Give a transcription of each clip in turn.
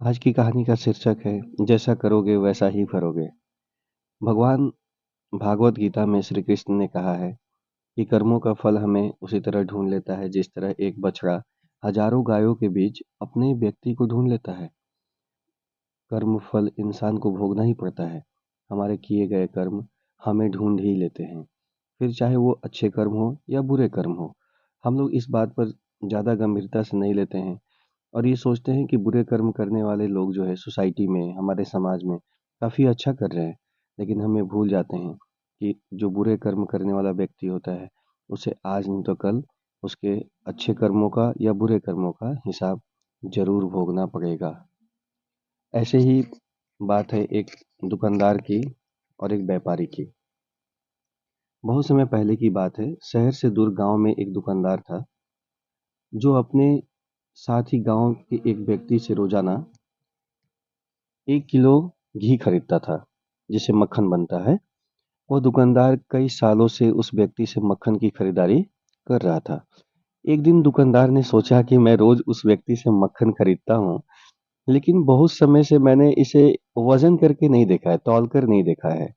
आज की कहानी का शीर्षक है जैसा करोगे वैसा ही भरोगे। भगवान भागवत गीता में श्री कृष्ण ने कहा है कि कर्मों का फल हमें उसी तरह ढूंढ लेता है जिस तरह एक बछड़ा हजारों गायों के बीच अपने व्यक्ति को ढूंढ लेता है। कर्म फल इंसान को भोगना ही पड़ता है। हमारे किए गए कर्म हमें ढूंढ ही लेते हैं, फिर चाहे वो अच्छे कर्म हो या बुरे कर्म हो। हम लोग इस बात पर ज़्यादा गंभीरता से नहीं लेते हैं और ये सोचते हैं कि बुरे कर्म करने वाले लोग जो है सोसाइटी में, हमारे समाज में काफ़ी अच्छा कर रहे हैं। लेकिन हमें भूल जाते हैं कि जो बुरे कर्म करने वाला व्यक्ति होता है, उसे आज नहीं तो कल उसके अच्छे कर्मों का या बुरे कर्मों का हिसाब ज़रूर भोगना पड़ेगा। ऐसे ही बात है एक दुकानदार की और एक व्यापारी की। बहुत समय पहले की बात है, शहर से दूर गांव में एक दुकानदार था जो अपने साथ ही गांव के एक व्यक्ति से रोजाना 1 किलो घी खरीदता था, जिससे मक्खन बनता है। वो दुकानदार कई सालों से उस व्यक्ति से मक्खन की खरीदारी कर रहा था। एक दिन दुकानदार ने सोचा कि मैं रोज उस व्यक्ति से मक्खन खरीदता हूँ, लेकिन बहुत समय से मैंने इसे वजन करके नहीं देखा है, तौल कर नहीं देखा है।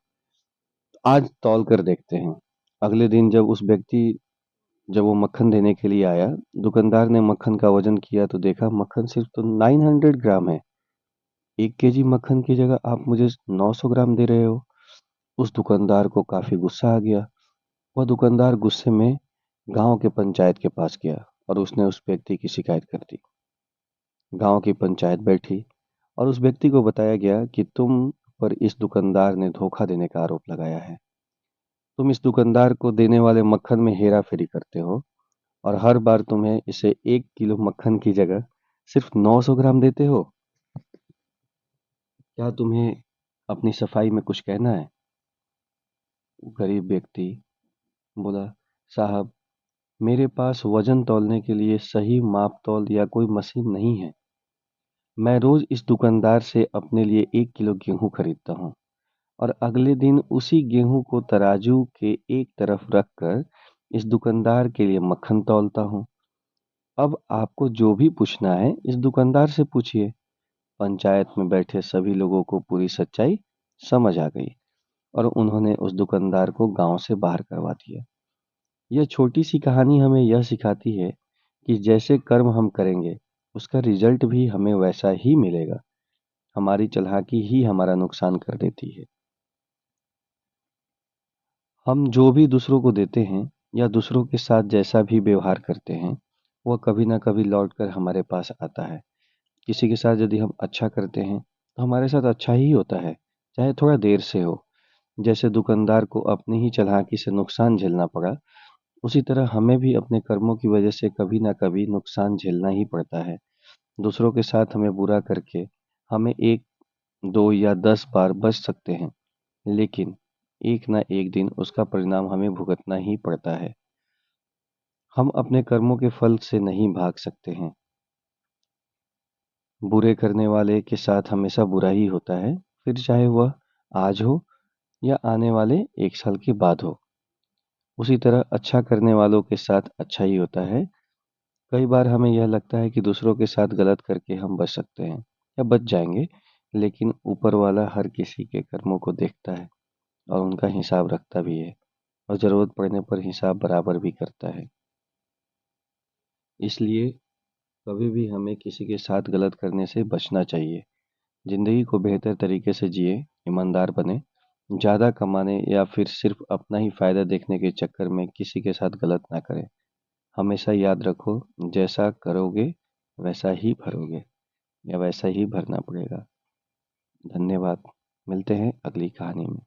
आज तौल कर देखते हैं। अगले दिन जब वो मक्खन देने के लिए आया, दुकानदार ने मक्खन का वजन किया तो देखा मक्खन सिर्फ तो 900 ग्राम है। 1 केजी मक्खन की जगह आप मुझे 900 ग्राम दे रहे हो। उस दुकानदार को काफी गुस्सा आ गया। वह दुकानदार गुस्से में गांव के पंचायत के पास गया और उसने उस व्यक्ति की शिकायत कर दी। गांव की पंचायत बैठी और उस व्यक्ति को बताया गया कि तुम पर इस दुकानदार ने धोखा देने का आरोप लगाया है। तुम इस दुकानदार को देने वाले मक्खन में हेरा फेरी करते हो और हर बार तुम्हें इसे 1 किलो मक्खन की जगह सिर्फ 900 ग्राम देते हो। क्या तुम्हें अपनी सफाई में कुछ कहना है? गरीब व्यक्ति बोला, साहब, मेरे पास वजन तौलने के लिए सही माप तौल या कोई मशीन नहीं है। मैं रोज इस दुकानदार से अपने लिए 1 किलो गेहूं खरीदता हूँ और अगले दिन उसी गेहूं को तराजू के एक तरफ रखकर इस दुकानदार के लिए मक्खन तौलता हूँ। अब आपको जो भी पूछना है इस दुकानदार से पूछिए। पंचायत में बैठे सभी लोगों को पूरी सच्चाई समझ आ गई और उन्होंने उस दुकानदार को गांव से बाहर करवा दिया। यह छोटी सी कहानी हमें यह सिखाती है कि जैसे कर्म हम करेंगे, उसका रिजल्ट भी हमें वैसा ही मिलेगा। हमारी चालाकी ही हमारा नुकसान कर देती है। हम जो भी दूसरों को देते हैं या दूसरों के साथ जैसा भी व्यवहार करते हैं, वह कभी ना कभी लौट कर हमारे पास आता है। किसी के साथ यदि हम अच्छा करते हैं, तो हमारे साथ अच्छा ही होता है, चाहे थोड़ा देर से हो। जैसे दुकानदार को अपनी ही चालाकी से नुकसान झेलना पड़ा, उसी तरह हमें भी अपने कर्मों की वजह से कभी ना कभी नुकसान झेलना ही पड़ता है। दूसरों के साथ हमें बुरा करके हमें एक, दो या 10 बार बच सकते हैं, लेकिन एक ना एक दिन उसका परिणाम हमें भुगतना ही पड़ता है। हम अपने कर्मों के फल से नहीं भाग सकते हैं। बुरे करने वाले के साथ हमेशा बुरा ही होता है, फिर चाहे वह आज हो या आने वाले 1 साल के बाद हो। उसी तरह अच्छा करने वालों के साथ अच्छा ही होता है। कई बार हमें यह लगता है कि दूसरों के साथ गलत करके हम बच सकते हैं या बच जाएंगे, लेकिन ऊपर वाला हर किसी के कर्मों को देखता है और उनका हिसाब रखता भी है और ज़रूरत पड़ने पर हिसाब बराबर भी करता है। इसलिए कभी भी हमें किसी के साथ गलत करने से बचना चाहिए। ज़िंदगी को बेहतर तरीके से जिए, ईमानदार बने, ज़्यादा कमाने या फिर सिर्फ अपना ही फ़ायदा देखने के चक्कर में किसी के साथ गलत ना करें। हमेशा याद रखो, जैसा करोगे वैसा ही भरोगे या वैसा ही भरना पड़ेगा। धन्यवाद। मिलते हैं अगली कहानी में।